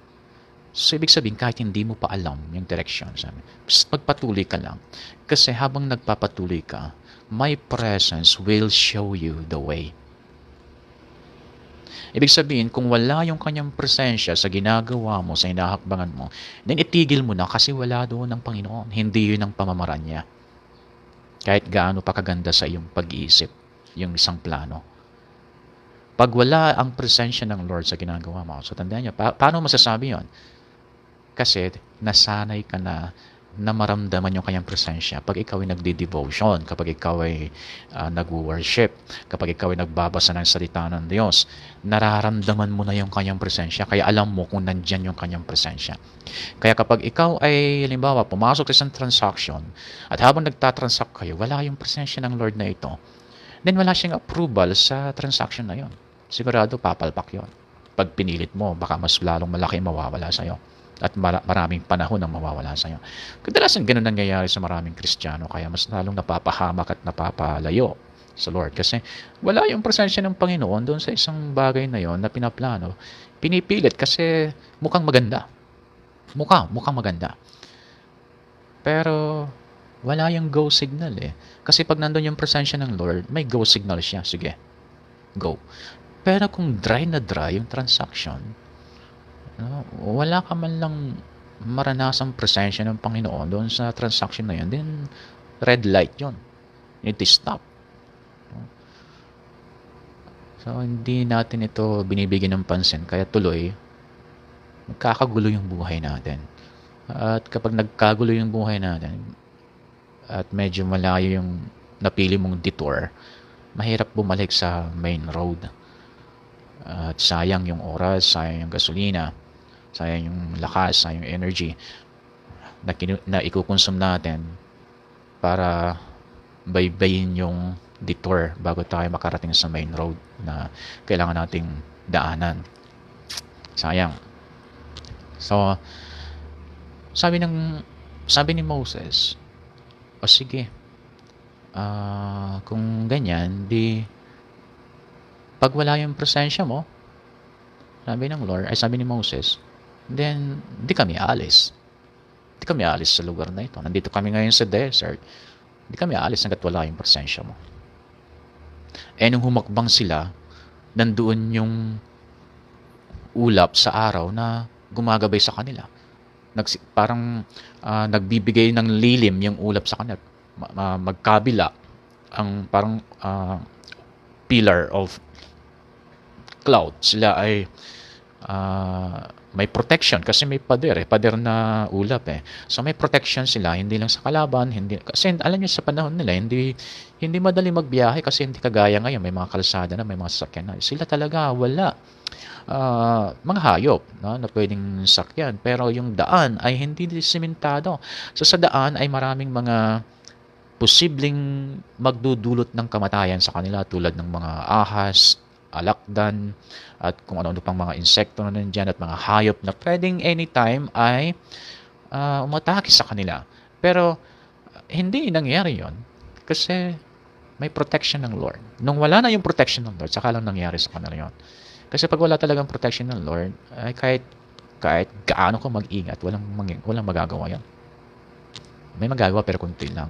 So, ibig sabihin, kahit hindi mo pa alam yung direction, magpatuloy ka lang. Kasi habang nagpapatuloy ka, my presence will show you the way. Ibig sabihin, kung wala yung kanyang presensya sa ginagawa mo, sa hinahakbangan mo, then itigil mo na kasi wala doon ng Panginoon. Hindi yun ang pamamaraan niya. Kahit gaano pa kaganda sa iyong pag-iisip, yung isang plano. Pag wala ang presensya ng Lord sa ginagawa mo, so tandaan niyo, paano masasabi yon? Kasi nasanay ka na maramdaman yung kanyang presensya pag ikaw ay nagdi-devotion, kapag ikaw ay nag-worship, kapag ikaw ay nagbabasa ng salita ng Diyos, nararamdaman mo na yung kanyang presensya, kaya alam mo kung nandyan yung kanyang presensya. Kaya kapag ikaw ay, halimbawa, pumasok sa isang transaction, at habang nagtatransact kayo, wala yung presensya ng Lord na ito, then wala siyang approval sa transaction na yon. Sigurado papalpak yon. Pag pinilit mo, baka mas lalong malaki mawawala sa'yo. At maraming panahon ang mawawala sa'yo. Kadalasan ganun nangyayari sa maraming Kristiyano, kaya mas lalong napapahamak at napapalayo sa Lord. Kasi wala yung presensya ng Panginoon doon sa isang bagay na yon na pinaplano. Pinipilit kasi mukhang maganda. Mukhang maganda. Pero wala yung go signal eh. Kasi pag nandun yung presensya ng Lord, may go signal siya. Sige, go. Pero kung dry na dry yung transaction, wala ka man lang maranasang presensya ng Panginoon doon sa transaction na yun, then red light yun. You need to stop. So, hindi natin ito binibigyan ng pansin. Kaya tuloy, magkakagulo yung buhay natin. At kapag nagkagulo yung buhay natin, at medyo malayo yung napili mong detour, mahirap bumalik sa main road. At sayang yung oras, sayang yung gasolina, sayang yung lakas, sayang yung energy na ikukonsume natin para baybayin yung detour bago tayo makarating sa main road na kailangan nating daanan. Sayang. So, sabi ni Moses, o sige, kung ganyan, di pag wala yung presensya mo, sabi ng Lord, ay sabi ni Moses, then di kami alis. Di kami alis sa lugar na ito. Nandito kami ngayon sa desert. Di kami alis hanggat wala yung presensya mo. Eh nung humakbang sila, nandoon yung ulap sa araw na gumagabay sa kanila. Parang nagbibigay ng lilim yung ulap sa kanila. Magkabila ang parang pillar of cloud. Sila ay may protection kasi may pader na ulap eh. So may protection sila, hindi lang sa kalaban, kasi alam niyo sa panahon nila, hindi madali magbiyahe kasi hindi kagaya ngayon, may mga kalsada na, may mga sasakyan na. Sila talaga wala. Mga hayop na pwedeng sakyan, pero yung daan ay hindi simentado. So sa daan ay maraming mga posibleng magdudulot ng kamatayan sa kanila, tulad ng mga ahas, alakdan, at kung ano-ano pang mga insekto na nandyan, at mga hayop na pwedeng anytime ay umatake sa kanila. Pero hindi nangyari yon kasi may protection ng Lord. Nung wala na yung protection ng Lord, saka lang nangyari sa kanila yon. Kasi pag wala talagang protection ng Lord, ay kahit gaano ka mag-ingat, walang magagawa yan. May magagawa pero kunti lang.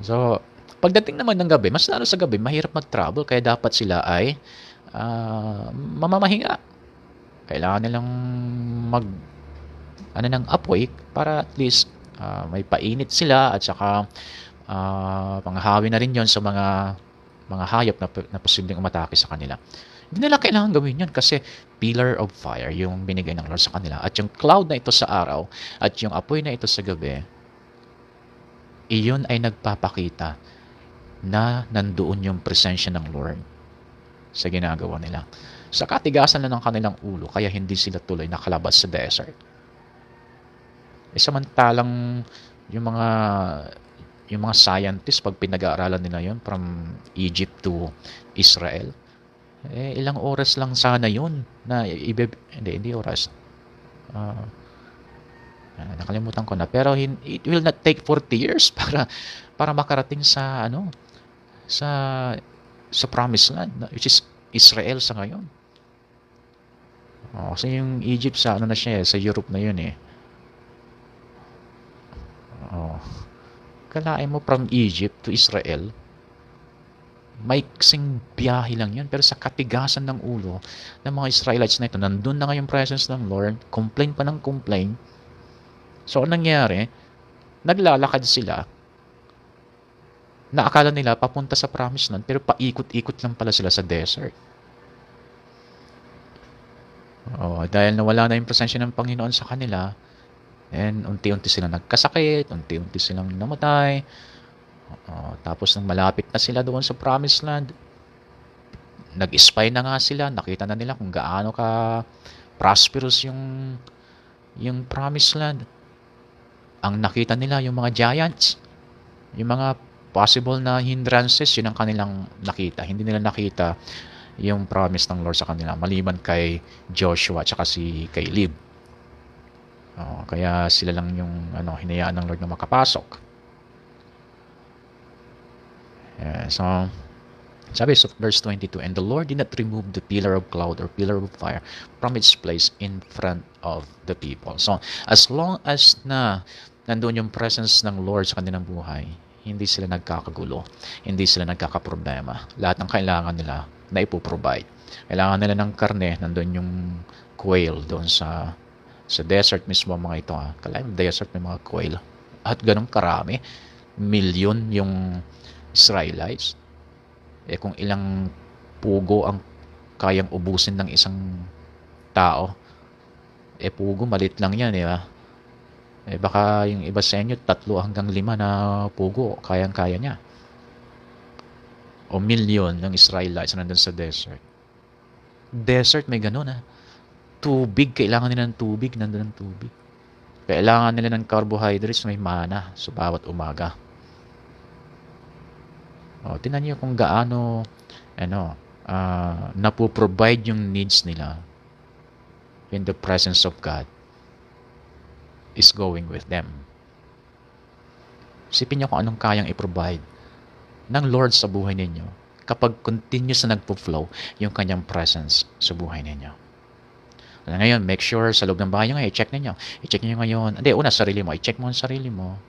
So, pagdating naman ng gabi, mas lalo sa gabi, mahirap mag-travel, kaya dapat sila ay mamamahinga. Kailangan nilang mag ng apoy para at least may painit sila, at saka panghahawi na rin yon sa mga hayop na posibleng umatake sa kanila. Hindi nila kailangan gawin yun kasi pillar of fire yung binigay ng Lord sa kanila. At yung cloud na ito sa araw at yung apoy na ito sa gabi, iyon ay nagpapakita na nandoon yung presensya ng Lord sa ginagawa nila. Sa katigasan lang ng kanilang ulo, kaya hindi sila tuloy nakalabas sa desert. Samantalang yung mga scientists, pag pinag-aaralan nila yon from Egypt to Israel, ilang oras lang sana yun na hindi oras. Nakalimutan ko na, pero it will not take 40 years para makarating sa sa promised land, which is Israel sa ngayon. Kasi yung Egypt sa na siya, sa Europe na yun eh. Kalain mo from Egypt to Israel, maiksing biyahe lang yun, pero sa katigasan ng ulo ng mga Israelites na ito, nandun na nga yung presence ng Lord, complain pa ng complain. So anong nangyari? Naglalakad sila na akala nila papunta sa promised land, pero paikot-ikot lang pala sila sa desert. Dahil nawala na yung presensya ng Panginoon sa kanila, and unti-unti silang nagkasakit, unti-unti silang namatay. Tapos nang malapit na sila doon sa promised land, nag-spy na nga sila, nakita na nila kung gaano ka prosperous yung promised land. Ang nakita nila yung mga giants, yung mga possible na hindrances, yun ang kanilang nakita. Hindi nila nakita yung promise ng Lord sa kanila, maliban kay Joshua at si Caleb. Kaya sila lang yung hinayaan ng Lord na makapasok. So sabi sa verse 22, and the Lord did not remove the pillar of cloud or pillar of fire from its place in front of the people. So as long as na nandoon yung presence ng Lord sa kanilang buhay, hindi sila nagkakagulo, hindi sila nagkakaproblema. Lahat ng kailangan nila na ipoprovide. Kailangan nila ng karne, nandoon yung quail doon sa desert mismo, mga ito. Kalahin desert may mga quail. At ganun karami, milyon yung Israelites. Kung ilang pugo ang kayang ubusin ng isang tao, pugo, malit lang yan, di ba? Baka yung iba sa inyo, 3 hanggang 5 na pugo, kayang-kaya niya. O milyon ng Israelites na nandun sa desert. Desert, may ganun Tubig, kailangan nila ng tubig, nandun ng tubig. Kailangan nila ng carbohydrates, may mana sa bawat umaga. Tingnan niyo kung gaano napoprovide yung needs nila in the presence of God is going with them. Isipin niyo kung anong kayang i-provide ng Lord sa buhay ninyo kapag continuous na nagpo-flow yung kanyang presence sa buhay ninyo. Ngayon, make sure sa loob ng bahay nyo, i-check ninyo. I-check niyo ngayon. Una, sarili mo. I-check mo ang sarili mo.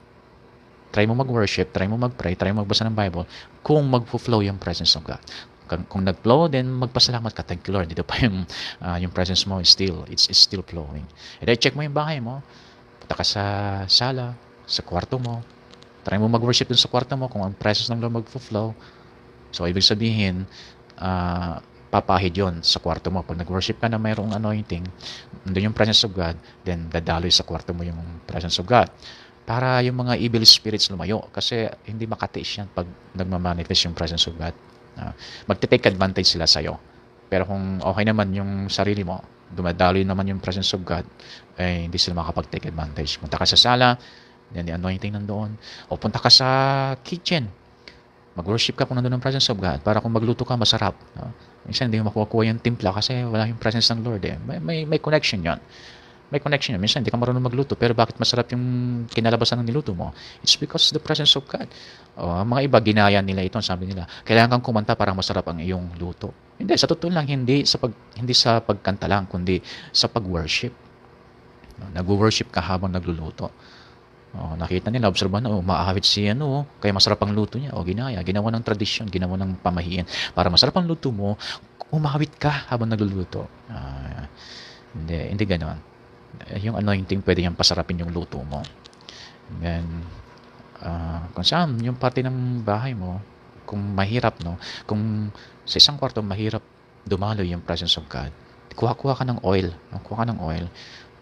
Try mo mag-worship, try mo mag-pray, try mo magbasa ng Bible kung mag-flow yung presence of God. Kung nag-flow, then magpasalamat ka. Thank you, Lord. Dito pa yung presence mo is it's still flowing. And then check mo yung bahay mo. Punta ka sa sala, sa kwarto mo. Try mo mag-worship dun sa kwarto mo kung ang presence ng Lord mag-flow. So, ibig sabihin, papahid yon sa kwarto mo. Pag nag-worship ka na mayroong anointing, nandun yung presence of God, then dadaloy sa kwarto mo yung presence of God. Para yung mga evil spirits lumayo. Kasi hindi makatiis yan pag nagmamanifest yung presence of God. Magte-take advantage sila sa'yo. Pero kung okay naman yung sarili mo, dumadaloy naman yung presence of God, hindi sila makapag-take advantage. Punta ka sa sala, then the anointing nandoon. O punta ka sa kitchen. Mag-worship ka kung nandoon ang presence of God. Para kung magluto ka, masarap. Minsan hindi mo makukuha yung timpla kasi wala yung presence ng Lord. May connection yan. May connection yan. Minsan hindi ka marunong magluto, pero bakit masarap yung kinalabasan ng niluto mo? It's because of the presence of God. Mga iba, ginaya nila ito. Sabi nila, kailangan kang kumanta para masarap ang iyong luto. Hindi, sa totoo lang, hindi sa pagkanta lang, kundi sa pag-worship. Nag-worship ka habang nagluluto. Nakita nila, obserbahan na, maahawit si kaya masarap ang luto niya. Ginaya, ginawa ng tradisyon, ginawa ng pamahiin. Para masarap ang luto mo, umawit ka habang nagluluto. Hindi gano'n. Yung anointing pwede niyang pasarapin yung luto mo. Then, kung saan yung parte ng bahay mo, kung mahirap, no? Kung sa isang kwarto mahirap dumaloy yung presence of God, kuha ka ng oil. Kuha ka ng oil,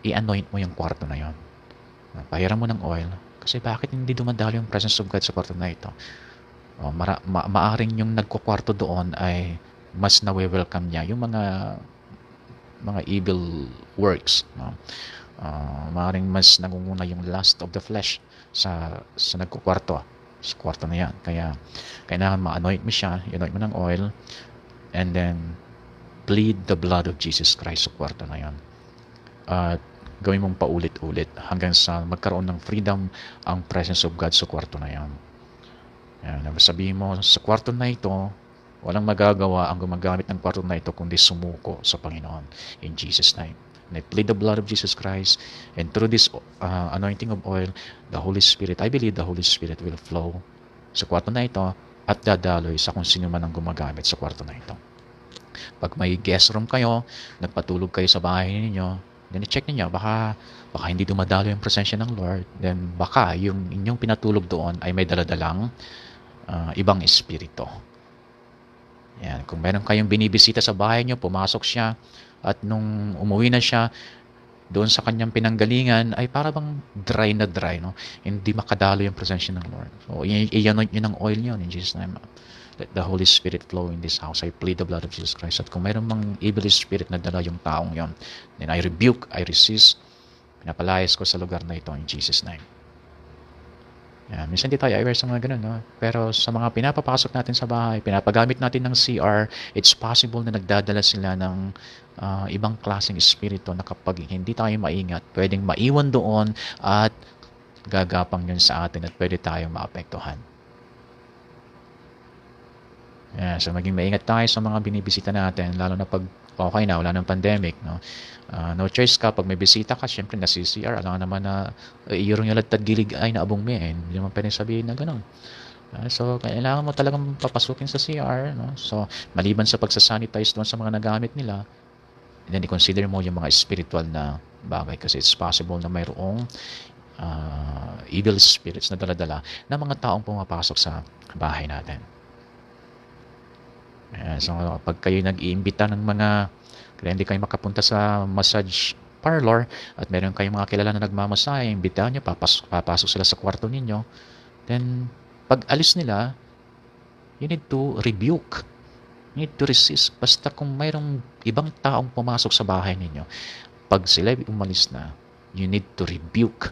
i-anoint mo yung kwarto na yon. Pahiram mo ng oil. Kasi bakit hindi dumadalo yung presence of God sa kwarto na ito? Maaring yung nagkukwarto doon ay mas nawe-welcome niya yung mga evil works, no? Maaring mas nangunguna yung lust of the flesh sa nagkukwarto, sa kwarto na yan. Kaya kailangan ma-anoint mo siya, i-anoint mo ng oil, and then plead the blood of Jesus Christ sa kwarto na yan. At gawin mong paulit-ulit hanggang sa magkaroon ng freedom ang presence of God sa kwarto na yan. Sabihin mo, sa kwarto na ito, walang magagawa ang gumagamit ng kwarto na ito kundi sumuko sa Panginoon. In Jesus' name. And I plead the blood of Jesus Christ, and through this anointing of oil, the Holy Spirit, I believe the Holy Spirit will flow sa kwarto na ito at dadaloy sa kung sino man ang gumagamit sa kwarto na ito. Pag may guest room kayo, nagpatulog kayo sa bahay ninyo, then i-check ninyo, baka hindi dumadalo yung presensya ng Lord, then baka yung inyong pinatulog doon ay may daladalang ibang espiritu. Yan. Kung meron kayong binibisita sa bahay nyo, pumasok siya, at nung umuwi na siya, doon sa kanyang pinanggalingan, ay para bang dry na dry, no? Hindi makadalo yung presensya ng Lord. So, i-anoint nyo ng oil nyo in Jesus' name. Let the Holy Spirit flow in this house. I plead the blood of Jesus Christ. At kung mayroon mang evil spirit na dala yung taong yon, then I rebuke, I resist, pinapalayas ko sa lugar na ito in Jesus' name. Yan. Minsan di tayo aware sa mga ganun, no? Pero sa mga pinapapasok natin sa bahay, pinapagamit natin ng CR, it's possible na nagdadala sila ng ibang klaseng espiritu na kapag hindi tayo maingat, pwedeng maiwan doon at gagapang yun sa atin at pwede tayong maapektuhan. Yeah, so maging maingat tayo sa mga binibisita natin, lalo na pag okay na, wala ng pandemic, no? No choice ka, pag may bisita ka, syempre na CCR, alam naman na iyurong yung latad gilig ay naabong men. Hindi naman pwedeng sabihin na gano'n. So, kailangan mo talagang papasukin sa CR, no? So, maliban sa pagsasanitize doon sa mga nagamit nila, then i-consider mo yung mga spiritual na bagay kasi it's possible na mayroong evil spirits na daladala na mga taong pumapasok sa bahay natin. So, pag kayo nag-iimbita ng mga, kaya hindi kayo makapunta sa massage parlor at meron kayong mga kilala na nagmamasahe, imbitahan nyo, papasok sila sa kwarto ninyo, then pag alis nila, you need to rebuke. You need to resist. Basta kung mayroong ibang taong pumasok sa bahay ninyo, pag sila umalis na, you need to rebuke.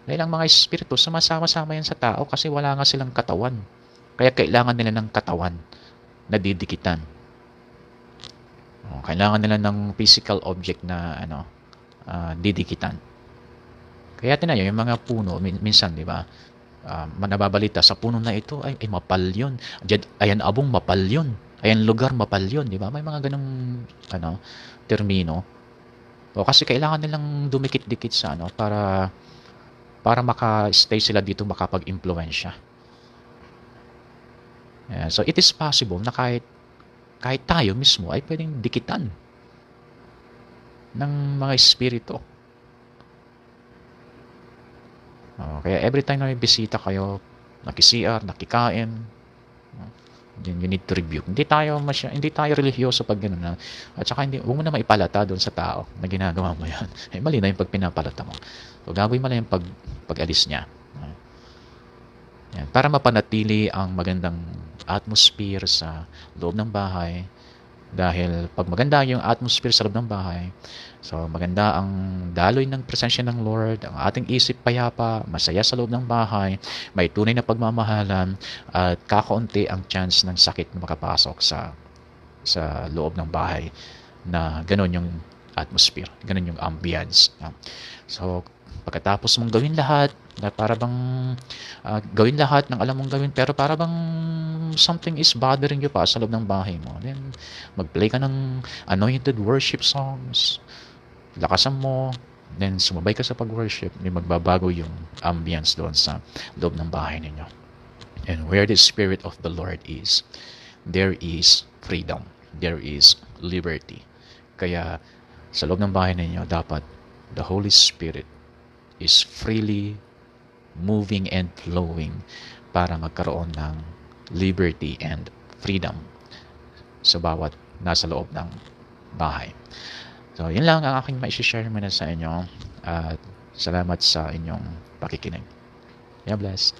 Dahil ang mga espiritu, sumasama-sama yan sa tao kasi wala nga silang katawan. Kaya kailangan nila ng katawan na didikitan. Kailangan nila ng physical object na didikitan. Kaya tinayo yung mga puno minsan, di ba? Nababalita sa puno na ito ay mapal yun. Ayan abong mapal yun. Ayan lugar mapal yun, di ba? May mga ganung termino. O kasi kailangan nilang dumikit-dikit sa para maka-stay sila dito, makapag-impluwensya. So it is possible na kahit tayo mismo ay pwedeng dikitan ng mga espiritu. Kaya every time na may bisita kayo, naki-CR, nakikain, you need to rebuke. Hindi tayo religyoso pag gano'n na. At saka huwag mo na maipalata doon sa tao na ginagawa mo yan. Mali na yung pag pinapalata mo. So gagawin mo na yung pag-alis niya. Yan, para mapanatili ang magandang atmosphere sa loob ng bahay. Dahil pag maganda yung atmosphere sa loob ng bahay, so maganda ang daloy ng presensya ng Lord, ang ating isip payapa, masaya sa loob ng bahay, may tunay na pagmamahalan, at kakaunti ang chance ng sakit na makapasok sa loob ng bahay na ganun yung atmosphere, ganun yung ambience. So, pagkatapos mong gawin lahat, na para bang gawin lahat ng alam mong gawin, pero para bang something is bothering you pa sa loob ng bahay mo, then mag-play ka ng anointed worship songs, lakasan mo, then sumabay ka sa pag-worship, then magbabago yung ambience doon sa loob ng bahay ninyo. And where the Spirit of the Lord is, there is freedom. there is liberty. Kaya sa loob ng bahay ninyo, dapat the Holy Spirit is freely moving and flowing para magkaroon ng liberty and freedom sa bawat nasa loob ng bahay. So, yun lang ang aking ma-share muna sa inyo. At salamat sa inyong pakikinig. God bless.